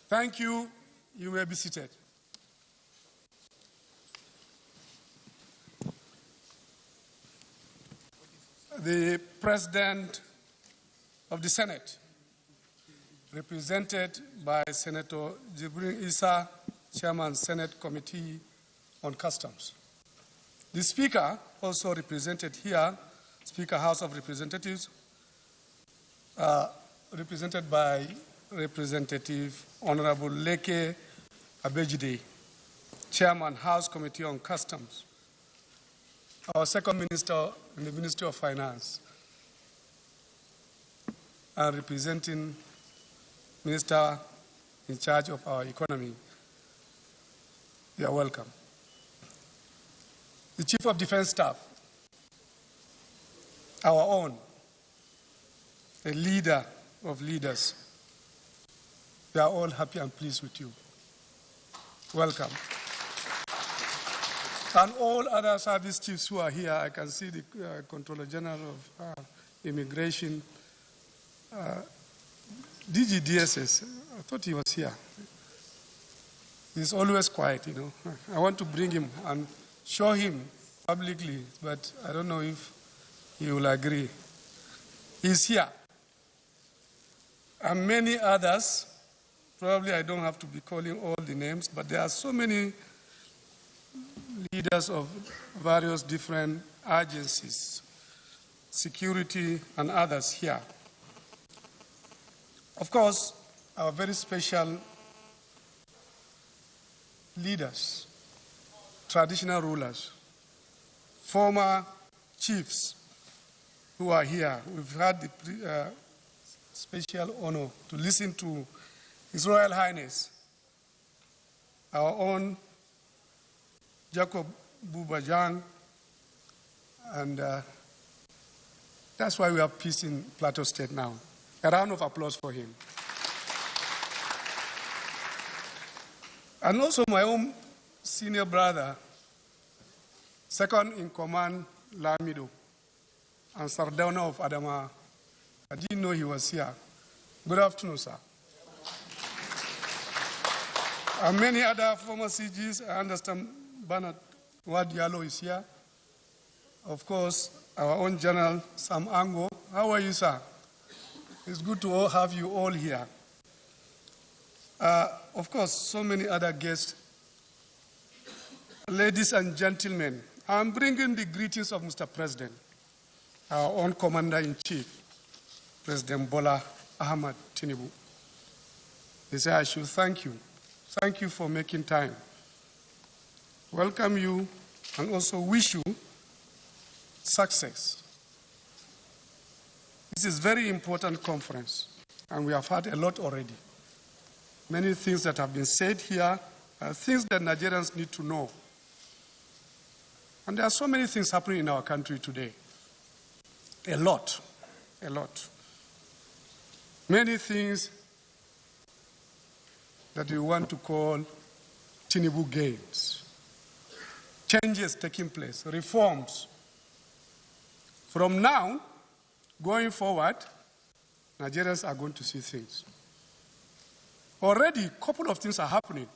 Thank you. You may be seated. The President of the Senate, represented by Senator Jibril Issa, Chairman, Senate Committee on Customs. The Speaker, also represented here, Speaker, House of Representatives, represented by Representative Honorable Leke Abejide, Chairman, House Committee on Customs. Our second minister in the Ministry of Finance, and representing Minister in charge of our economy. You are welcome. The Chief of Defense Staff, our own, a leader of leaders. We are all happy and pleased with you. Welcome. And all other service chiefs who are here, I can see the Controller General of Immigration, DG DSS, I thought he was here. He's always quiet, you know. I want to bring him and show him publicly, but I don't know if he will agree. He's here. And many others, probably I don't have to be calling all the names, but there are so many leaders of various different agencies, security and others here. Of course, our very special leaders, traditional rulers, former chiefs who are here. We've had the special honor to listen to His Royal Highness, our own Jacob Bubajang, and that's why we have peace in Plateau State now. A round of applause for him. And also my own senior brother, second in command, Lamido, and Sardauna of Adama. I didn't know he was here. Good afternoon, sir. And many other former CGs, I understand Bernard Wadialo is here. Of course, our own General Sam Ango. How are you, sir? It's good to have you all here. Of course, so many other guests. Ladies and gentlemen, I'm bringing the greetings of Mr. President, our own Commander-in-Chief, President Bola Ahmed Tinubu. He said, I should thank you. Thank you for making time. Welcome you and also wish you success. This is a very important conference, and we have had a lot already. Many things that have been said here are things that Nigerians need to know. And there are so many things happening in our country today. A lot, a lot. Many things that we want to call Tinubu gains. Changes taking place, reforms. From now, going forward, Nigerians are going to see things. Already, a couple of things are happening.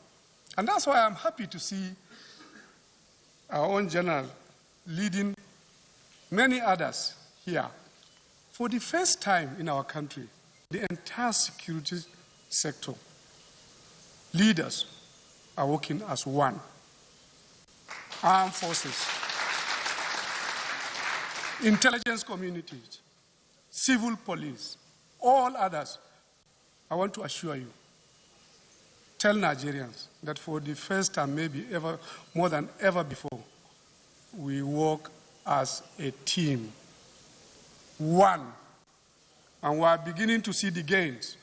And that's why I'm happy to see our own general leading many others here. For the first time in our country, the entire security sector, leaders are working as one. Armed forces, intelligence communities, civil police, all others. I want to assure you, tell Nigerians that for the first time, maybe ever, more than ever before, we work as a team, one. And we are beginning to see the gains,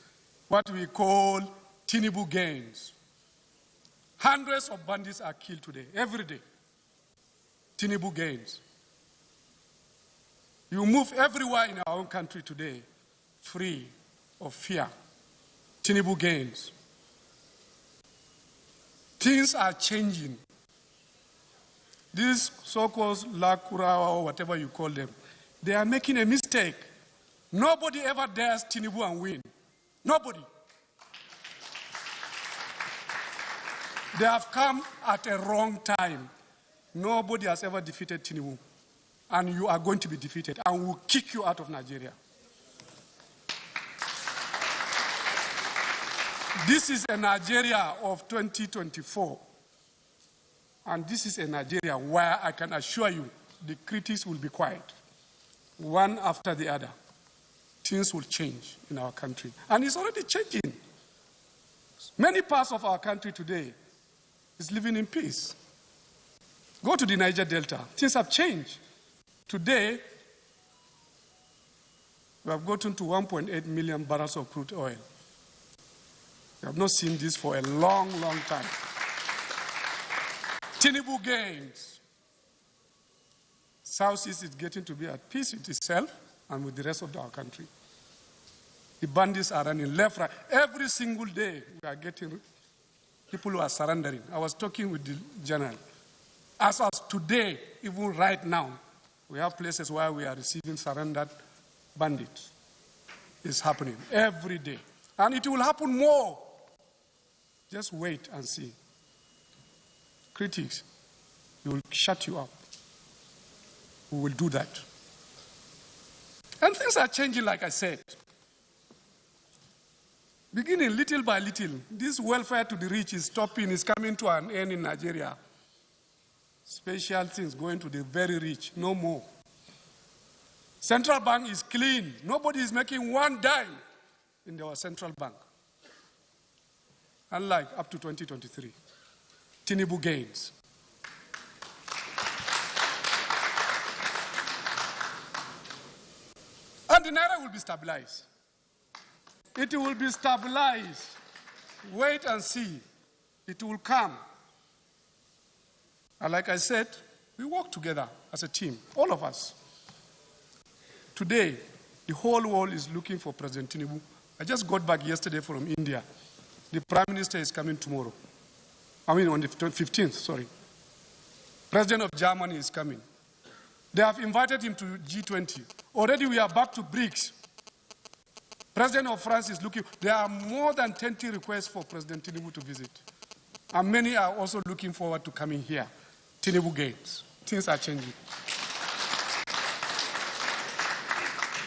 what we call Tinubu gains. Hundreds of bandits are killed today, every day. Tinubu gains. You move everywhere in our own country today, free of fear. Tinubu gains. Things are changing. These so-called Lakura or whatever you call them, they are making a mistake. Nobody ever dares Tinubu and win. Nobody. They have come at a wrong time. Nobody has ever defeated Tinubu. And you are going to be defeated. And we'll kick you out of Nigeria. This is a Nigeria of 2024. And this is a Nigeria where I can assure you the critics will be quiet. One after the other. Things will change in our country. And it's already changing. Many parts of our country today is living in peace. Go to the Niger Delta. Things have changed. Today, we have gotten to 1.8 million barrels of crude oil. We have not seen this for a long, long time. Tinubu gains. Southeast is getting to be at peace with itself and with the rest of our country. The bandits are running left, right. Every single day we are getting people who are surrendering. I was talking with the general. As of today, even right now, we have places where we are receiving surrendered bandits. It's happening every day. And it will happen more. Just wait and see. Critics, we will shut you up. We will do that. And things are changing, like I said. Beginning little by little, this welfare to the rich is stopping, is coming to an end in Nigeria. Special things going to the very rich, no more. Central bank is clean. Nobody is making one dime in our central bank. Unlike up to 2023. Tinubu gains. And the naira will be stabilized. It will be stabilized. Wait and see. It will come. And like I said, we work together as a team, all of us. Today, the whole world is looking for President Tinubu. I just got back yesterday from India. The Prime Minister is coming tomorrow. I mean on the 15th, sorry. President of Germany is coming. They have invited him to G20. Already we are back to BRICS. President of France is looking. There are more than 20 requests for President Tinubu to visit. And many are also looking forward to coming here. Tinubu gains. Things are changing.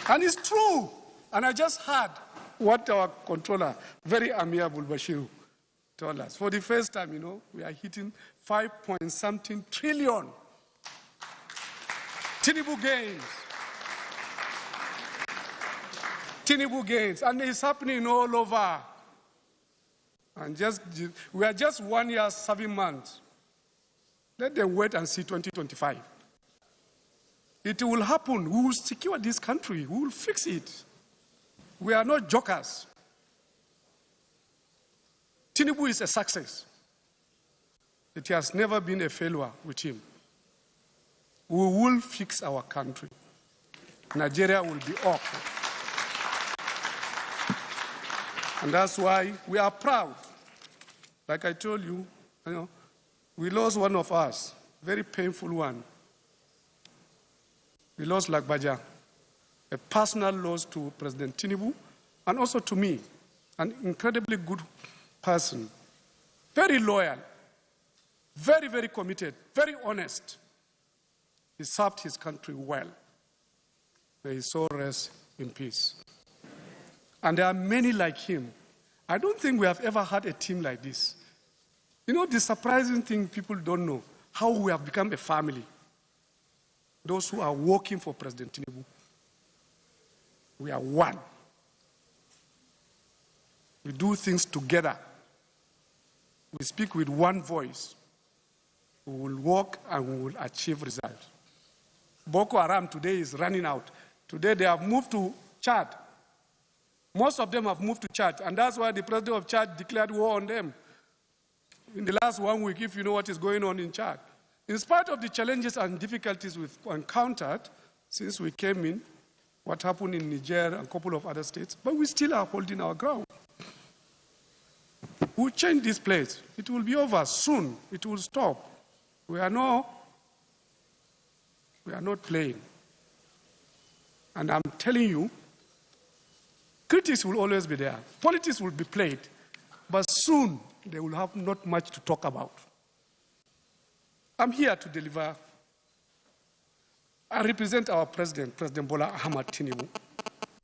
And it's true. And I just heard what our controller, very amiable Bashiru, told us. For the first time, we are hitting 5.something trillion. Tinubu gains. Tinubu gains. And it's happening all over. And we are just 1 year, 7 months. Let them wait and see 2025. It will happen. We will secure this country. We will fix it. We are not jokers. Tinubu is a success. It has never been a failure with him. We will fix our country. Nigeria will be up. And that's why we are proud. Like I told you, we lost one of us, very painful one. We lost Lagbaja, a personal loss to President Tinubu, and also to me, an incredibly good person, very loyal, very, very committed, very honest. He served his country well. May his soul rest in peace. And there are many like him. I don't think we have ever had a team like this. The surprising thing people don't know, how we have become a family. Those who are working for President Tinubu. We are one. We do things together. We speak with one voice. We will work and we will achieve results. Boko Haram today is running out. Today they have moved to Chad. Most of them have moved to Chad, and that's why the president of Chad declared war on them. In the last 1 week, if you know what is going on in Chad. In spite of the challenges and difficulties we've encountered since we came in, what happened in Niger and a couple of other states, but we still are holding our ground. We'll change this place. It will be over soon. It will stop. We are not playing. And I'm telling you, critics will always be there. Politics will be played. but soon they will have not much to talk about. I'm here to deliver. I represent our president, President Bola Tinubu,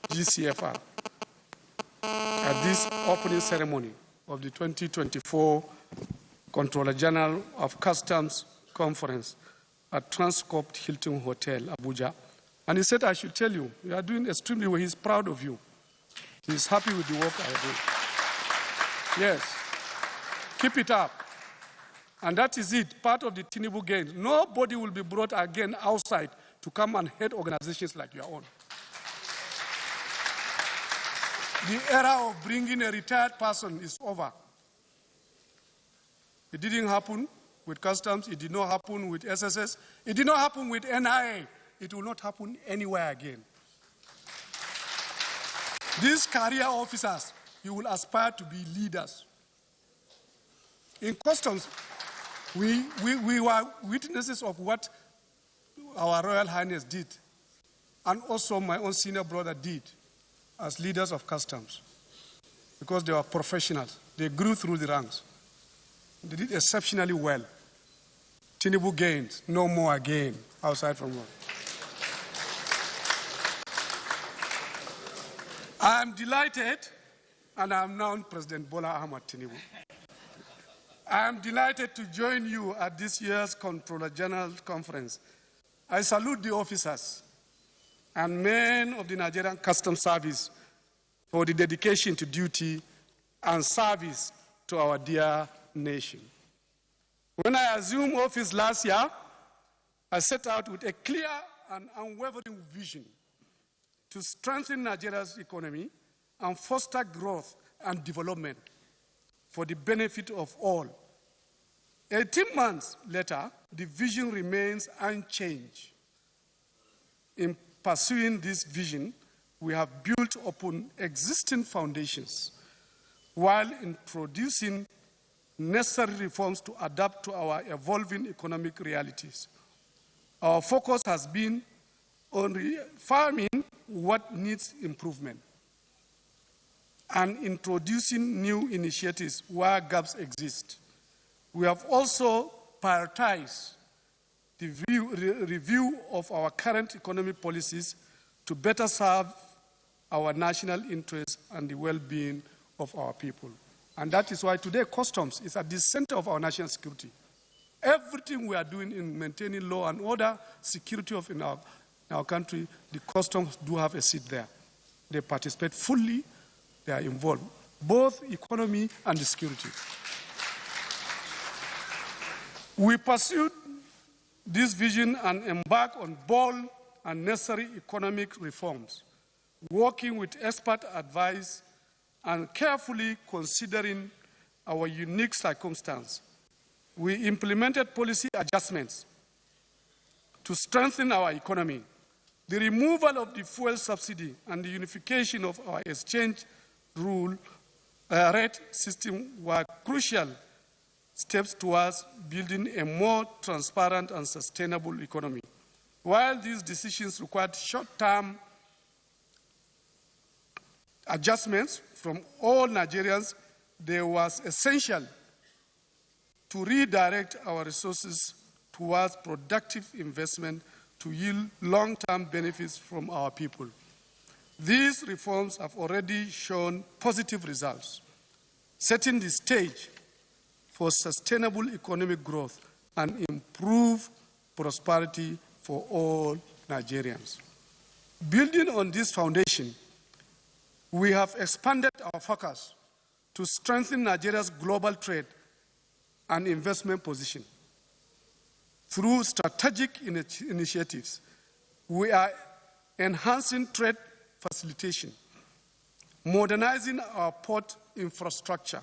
GCFR, at this opening ceremony of the 2024 Controller General of Customs Conference at Transcorp Hilton Hotel, Abuja. And he said, I should tell you, you are doing extremely well. He's proud of you. He's happy with the work I do. Yes. Keep it up. And that is it, part of the Tinubu gains. Nobody will be brought again outside to come and head organizations like your own. The era of bringing a retired person is over. It didn't happen with customs. It did not happen with SSS. It did not happen with NIA. It will not happen anywhere again. These career officers, you will aspire to be leaders. In customs, we were witnesses of what our Royal Highness did, and also my own senior brother did as leaders of customs, because they were professionals. They grew through the ranks. They did exceptionally well. Tinubu gained, no more again, outside from work. I am delighted, and I am now President Bola Tinubu. I am delighted to join you at this year's Controller General Conference. I salute the officers and men of the Nigerian Customs Service for the dedication to duty and service to our dear nation. When I assumed office last year, I set out with a clear and unwavering vision to strengthen Nigeria's economy and foster growth and development for the benefit of all. 18 months later, the vision remains unchanged. In pursuing this vision, we have built upon existing foundations while introducing necessary reforms to adapt to our evolving economic realities. Our focus has been on refarming what needs improvement and introducing new initiatives where gaps exist. We have also prioritized the review of our current economic policies to better serve our national interests and the well-being of our people. And that is why today customs is at the center of our national security. Everything we are doing in maintaining law and order, security in our country, the customs do have a seat there. They participate fully, they are involved, both economy and the security. We pursued this vision and embarked on bold and necessary economic reforms, working with expert advice and carefully considering our unique circumstance. We implemented policy adjustments to strengthen our economy. The removal of the fuel subsidy and the unification of our exchange rate system were crucial steps towards building a more transparent and sustainable economy. While these decisions required short-term adjustments from all Nigerians, they was essential to redirect our resources towards productive investment to yield long-term benefits from our people. These reforms have already shown positive results, setting the stage for sustainable economic growth and improved prosperity for all Nigerians. Building on this foundation, we have expanded our focus to strengthen Nigeria's global trade and investment position. Through strategic initiatives, we are enhancing trade facilitation, modernizing our port infrastructure,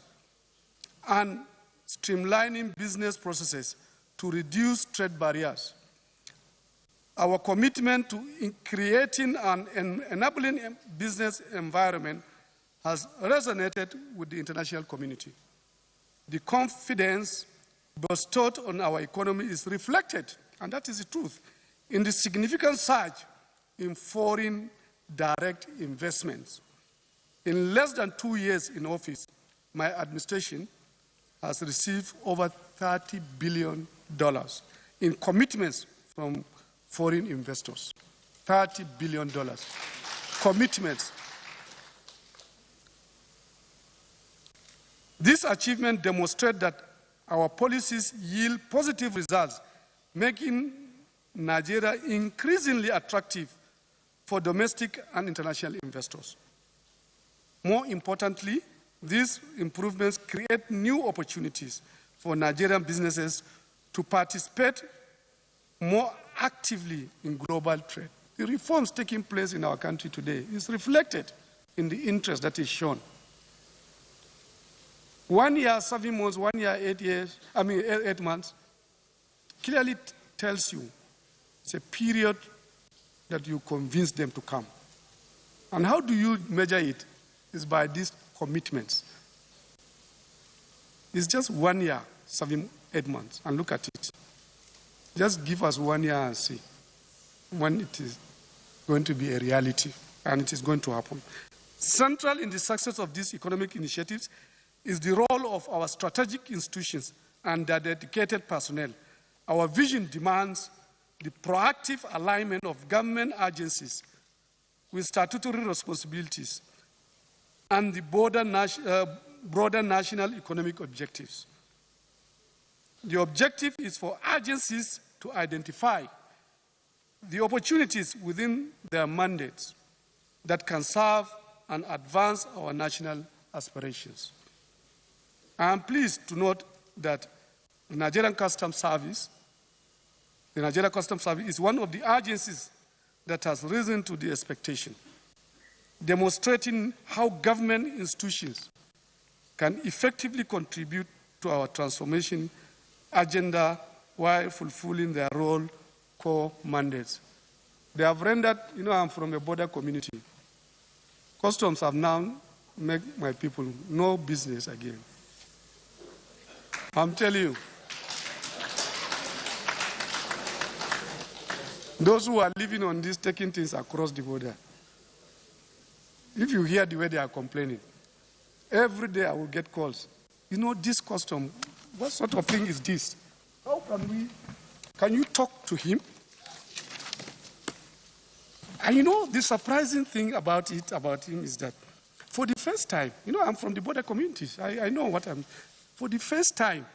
and streamlining business processes to reduce trade barriers. Our commitment to creating an enabling business environment has resonated with the international community. The confidence bestowed on our economy is reflected, and that is the truth, in the significant surge in foreign direct investments. In less than 2 years in office, my administration has received over $30 billion in commitments from foreign investors. $30 billion. Commitments. This achievement demonstrates that our policies yield positive results, making Nigeria increasingly attractive for domestic and international investors. More importantly, these improvements create new opportunities for Nigerian businesses to participate more actively in global trade. The reforms taking place in our country today is reflected in the interest that is shown. 1 year, 7 months, 1 year, 8 months, clearly tells you it's a period that you convince them to come. And how do you measure it? Is by these commitments. It's just 1 year, 7, 8 months, and look at it. Just give us 1 year and see when it is going to be a reality, and it is going to happen. Central in the success of these economic initiatives is the role of our strategic institutions and their dedicated personnel. Our vision demands the proactive alignment of government agencies with statutory responsibilities and the broader national economic objectives. The objective is for agencies to identify the opportunities within their mandates that can serve and advance our national aspirations. I am pleased to note that the Nigerian Customs Service is one of the agencies that has risen to the expectation, demonstrating how government institutions can effectively contribute to our transformation agenda while fulfilling their core mandates. They have rendered, I'm from a border community. Customs have now made my people no business again. I'm telling you, those who are living on this, taking things across the border, if you hear the way they are complaining, every day I will get calls. This custom, what sort of thing is this? How can you talk to him? And the surprising thing about him is that for the first time, I'm from the border communities. I know what for the first time,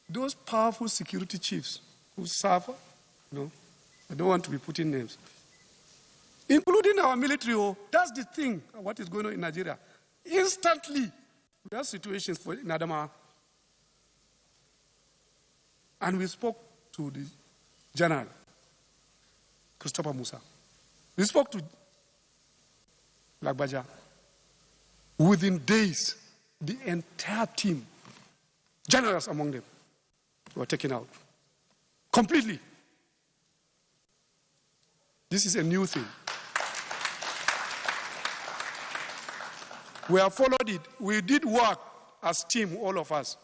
those powerful security chiefs who serve, I don't want to be putting names, including our military, that's the thing, what is going on in Nigeria. Instantly, we have situations in Adamawa. And we spoke to the General, Christopher Musa. We spoke to Lagbaja. Within days, the entire team, generals among them, were taken out. Completely. This is a new thing. We have followed it. We did work as a team, all of us.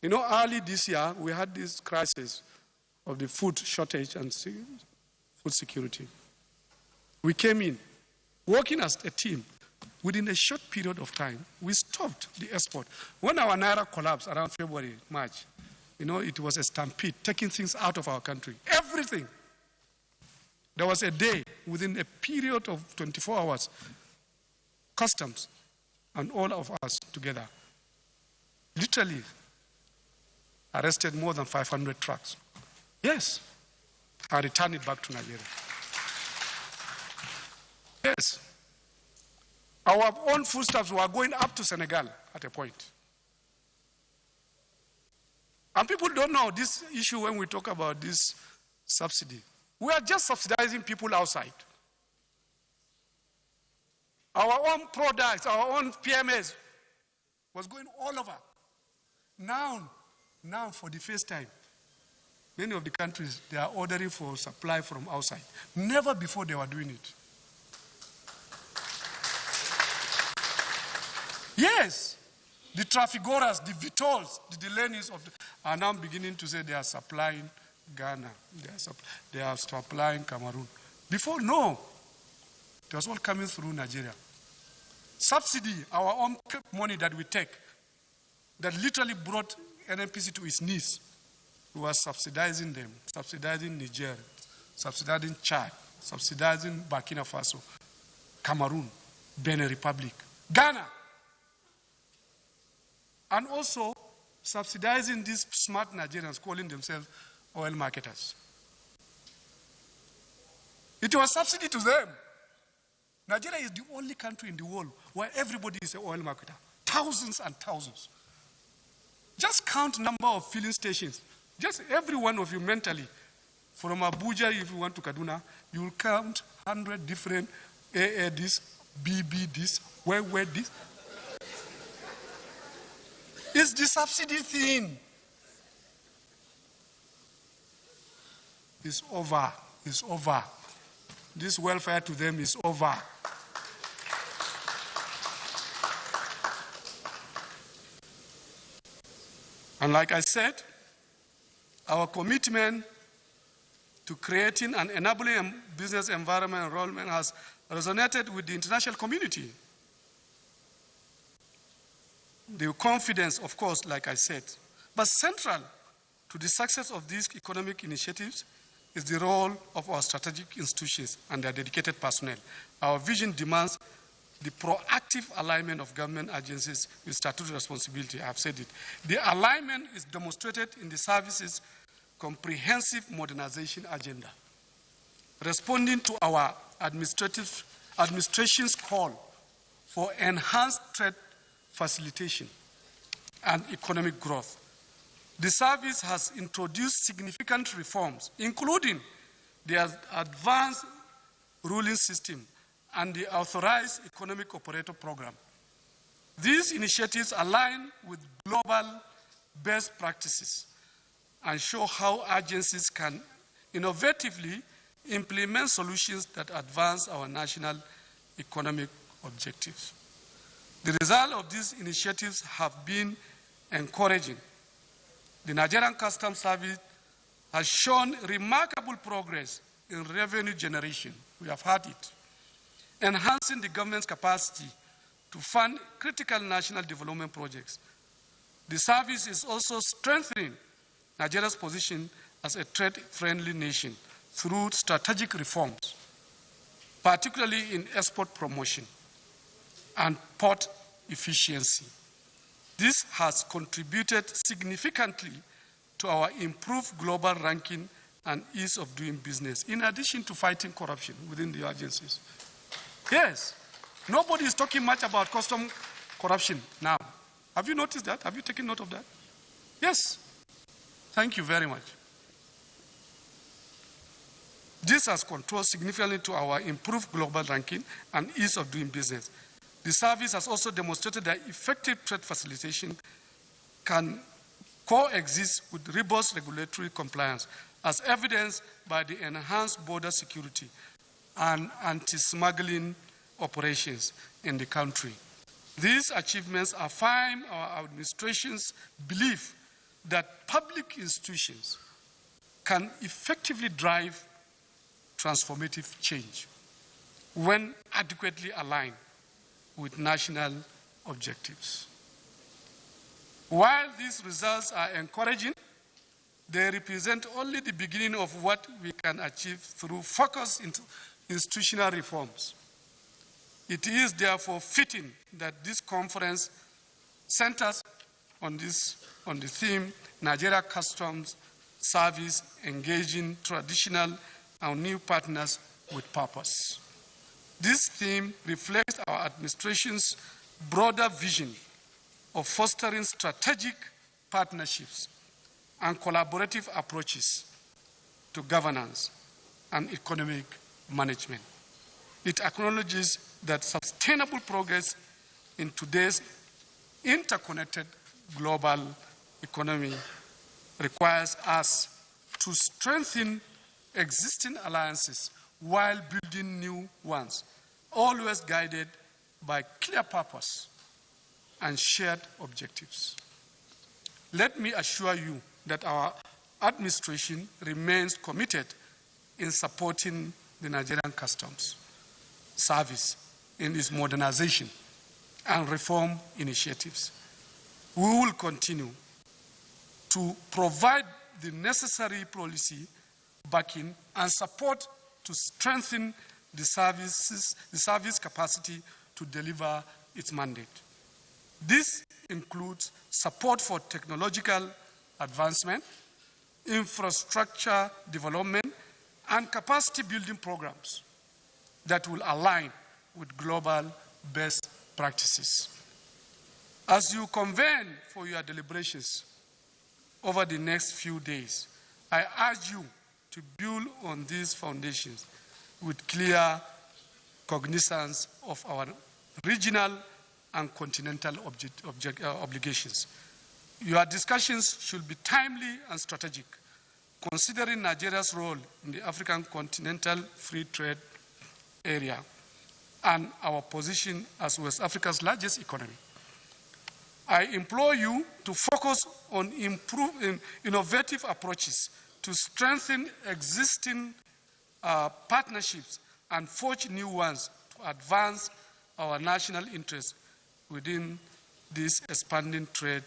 Early this year, we had this crisis of the food shortage and food security. We came in, working as a team. Within a short period of time, we stopped the export. When our Naira collapsed around February, March, it was a stampede, taking things out of our country. Everything. There was a day, within a period of 24 hours, customs and all of us together, literally arrested more than 500 trucks. Yes, and returned it back to Nigeria. Yes. Our own foodstuffs were going up to Senegal at a point. And people don't know this issue when we talk about this subsidy. We are just subsidizing people outside. Our own products, our own PMS was going all over. Now, for the first time, many of the countries, they are ordering for supply from outside. Never before they were doing it. Yes, the traffickers, the Vitols, the Delaney's are now beginning to say they are supplying Ghana, they are supplying Cameroon. Before, no. It was all coming through Nigeria. subsidy, our own money that we take, that literally brought NNPC to its knees. We were subsidizing them, subsidizing Nigeria, subsidizing Chad, subsidizing Burkina Faso, Cameroon, Benin Republic, Ghana, and also subsidizing these smart Nigerians calling themselves oil marketers. It was subsidy to them. Nigeria is the only country in the world where everybody is an oil marketer. Thousands and thousands. Just count number of filling stations. Just every one of you mentally. From Abuja, if you want to Kaduna, you will count 100 different AA this, BB this, where this. It's the subsidy thing. It's over. It's over. This welfare to them is over. And like I said, our commitment to creating an enabling business environment enrollment has resonated with the international community. The confidence, of course, like I said, but central to the success of these economic initiatives is the role of our strategic institutions and their dedicated personnel. Our vision demands the proactive alignment of government agencies with statutory responsibility. I have said it. The alignment is demonstrated in the service's comprehensive modernization agenda, responding to our administration's call for enhanced trade facilitation and economic growth. The service has introduced significant reforms, including the advanced ruling system and the authorized economic operator program. These initiatives align with global best practices and show how agencies can innovatively implement solutions that advance our national economic objectives. The result of these initiatives have been encouraging. The Nigerian Customs Service has shown remarkable progress in revenue generation. We have had it. Enhancing the government's capacity to fund critical national development projects. The service is also strengthening Nigeria's position as a trade-friendly nation through strategic reforms, particularly in export promotion and port efficiency. This has contributed significantly to our improved global ranking and ease of doing business, in addition to fighting corruption within the agencies. Yes, nobody is talking much about custom corruption now. Have you noticed that? Have you taken note of that? Yes. Thank you very much. This has contributed significantly to our improved global ranking and ease of doing business. The service has also demonstrated that effective trade facilitation can coexist with robust regulatory compliance, as evidenced by the enhanced border security and anti-smuggling operations in the country. These achievements affirm our administration's belief that public institutions can effectively drive transformative change when adequately aligned with national objectives. While these results are encouraging, they represent only the beginning of what we can achieve through focused institutional reforms. It is therefore fitting that this conference centers on the theme Nigeria Customs Service engaging traditional and new partners with purpose. This theme reflects our administration's broader vision of fostering strategic partnerships and collaborative approaches to governance and economic management. It acknowledges that sustainable progress in today's interconnected global economy requires us to strengthen existing alliances while building new ones, always guided by clear purpose and shared objectives. Let me assure you that our administration remains committed in supporting the Nigerian Customs Service in its modernization and reform initiatives. We will continue to provide the necessary policy backing and support to strengthen the service capacity to deliver its mandate. This includes support for technological advancement, infrastructure development, and capacity building programs that will align with global best practices. As you convene for your deliberations over the next few days, I urge you to build on these foundations with clear cognizance of our regional and continental obligations. Your discussions should be timely and strategic, considering Nigeria's role in the African continental free trade area and our position as West Africa's largest economy. I implore you to focus on innovative approaches to strengthen existing partnerships and forge new ones to advance our national interests within this expanding trade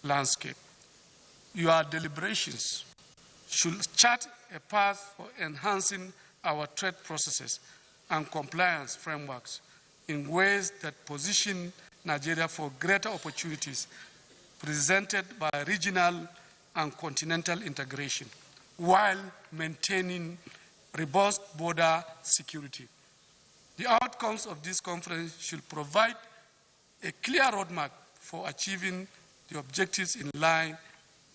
landscape. Your deliberations should chart a path for enhancing our trade processes and compliance frameworks in ways that position Nigeria for greater opportunities presented by regional and continental integration, while maintaining robust border security. The outcomes of this conference should provide a clear roadmap for achieving the objectives in line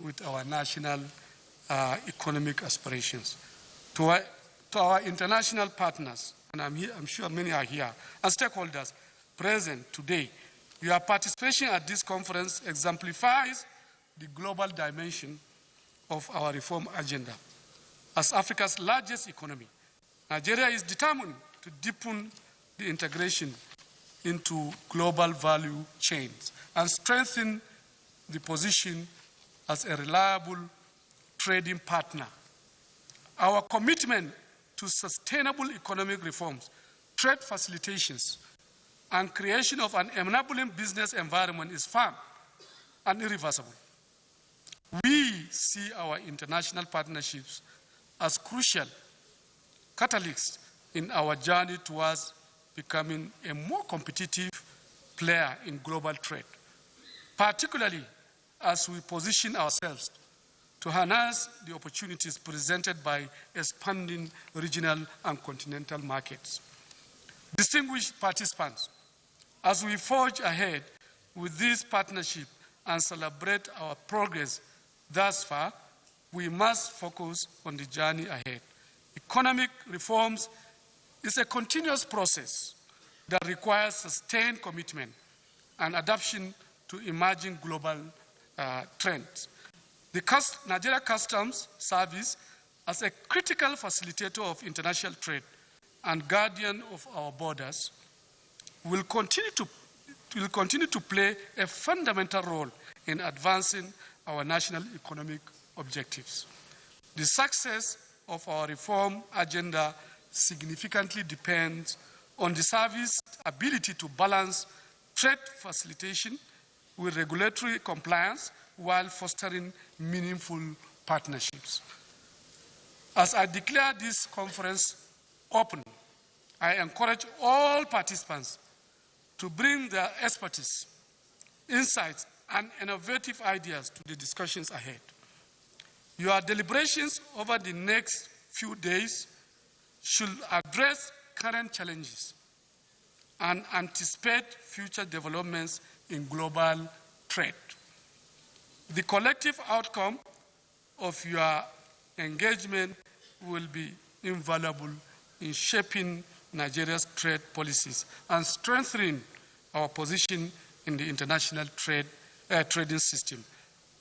with our national economic aspirations. To our international partners, and I'm sure many are here, and stakeholders present today, your participation at this conference exemplifies the global dimension of our reform agenda. As Africa's largest economy, Nigeria is determined to deepen the integration into global value chains and strengthen the position as a reliable trading partner. Our commitment to sustainable economic reforms, trade facilitations, and creation of an enabling business environment is firm and irreversible. We see our international partnerships as crucial catalysts in our journey towards becoming a more competitive player in global trade, particularly as we position ourselves to harness the opportunities presented by expanding regional and continental markets. Distinguished participants, as we forge ahead with this partnership and celebrate our progress thus far, we must focus on the journey ahead. Economic reforms is a continuous process that requires sustained commitment and adaptation to emerging global trends. The Nigeria Customs Service, as a critical facilitator of international trade and guardian of our borders, will continue to play a fundamental role in advancing our national economic objectives. The success of our reform agenda significantly depends on the service's ability to balance trade facilitation with regulatory compliance while fostering meaningful partnerships. As I declare this conference open, I encourage all participants to bring their expertise, insights, and innovative ideas to the discussions ahead. Your deliberations over the next few days should address current challenges and anticipate future developments in global trade. The collective outcome of your engagement will be invaluable in shaping Nigeria's trade policies and strengthening our position in the international trading system.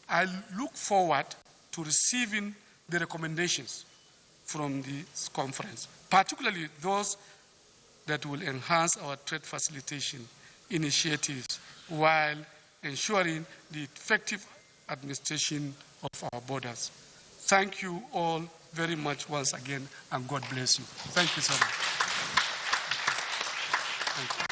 I look forward to receiving the recommendations from this conference, particularly those that will enhance our trade facilitation initiatives while ensuring the effective administration of our borders. Thank you all very much once again, and God bless you. Thank you so much. Thank you.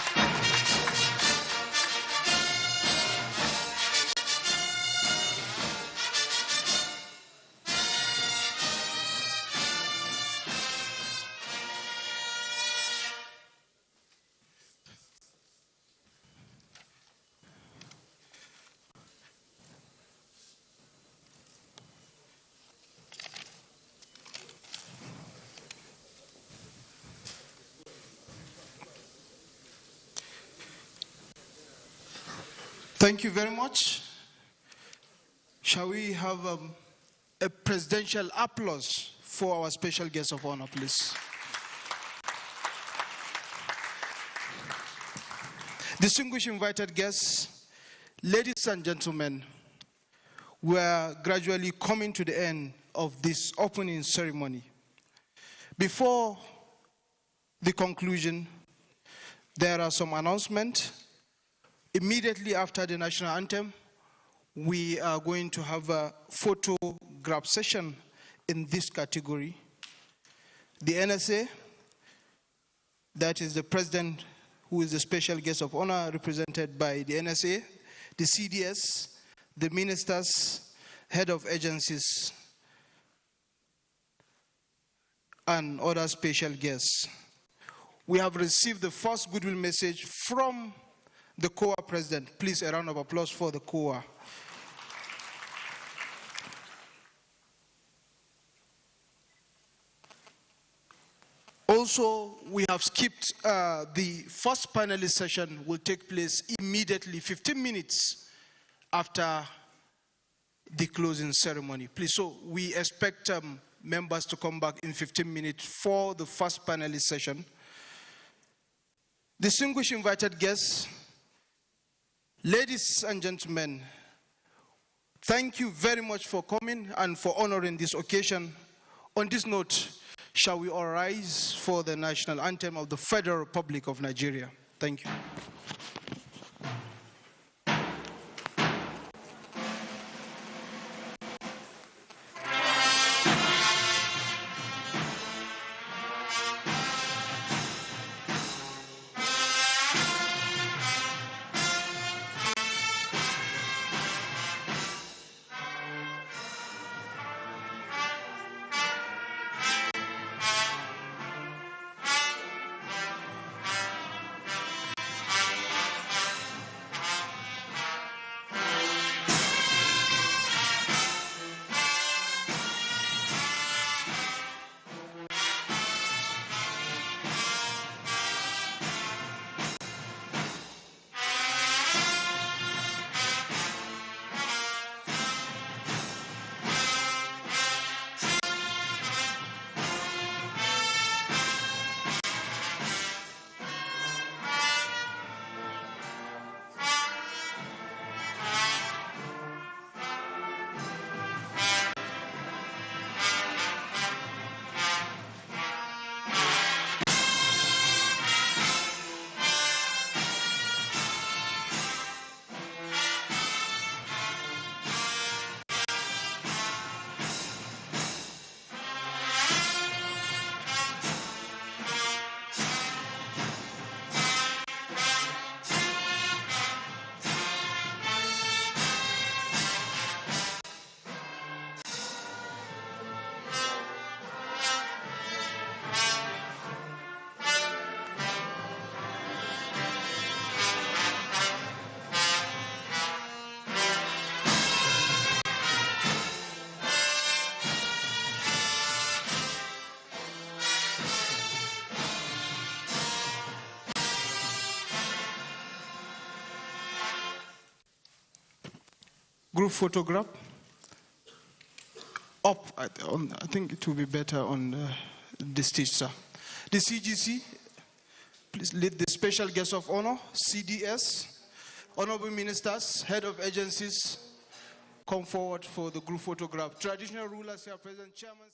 Thank you very much. Shall we have a presidential applause for our special guest of honor, please? Distinguished invited guests, ladies and gentlemen, we are gradually coming to the end of this opening ceremony. Before the conclusion, there are some announcements. Immediately after the national anthem, we are going to have a photograph session in this category. The NSA, that is the president who is the special guest of honor represented by the NSA, the CDS, the ministers, head of agencies, and other special guests. We have received the first goodwill message from the COA president. Please, a round of applause for the COA. Also, we have skipped the first panelist session will take place immediately 15 minutes after the closing ceremony. Please, so we expect members to come back in 15 minutes for the first panelist session. Distinguished invited guests, ladies and gentlemen, thank you very much for coming and for honoring this occasion. On this note, shall we all rise for the national anthem of the Federal Republic of Nigeria? Thank you. Group photograph. Up, I think it will be better on the stage, sir. The CGC, please lead the special guest of honor, CDS, honorable ministers, head of agencies, come forward for the group photograph. Traditional rulers here present, chairman.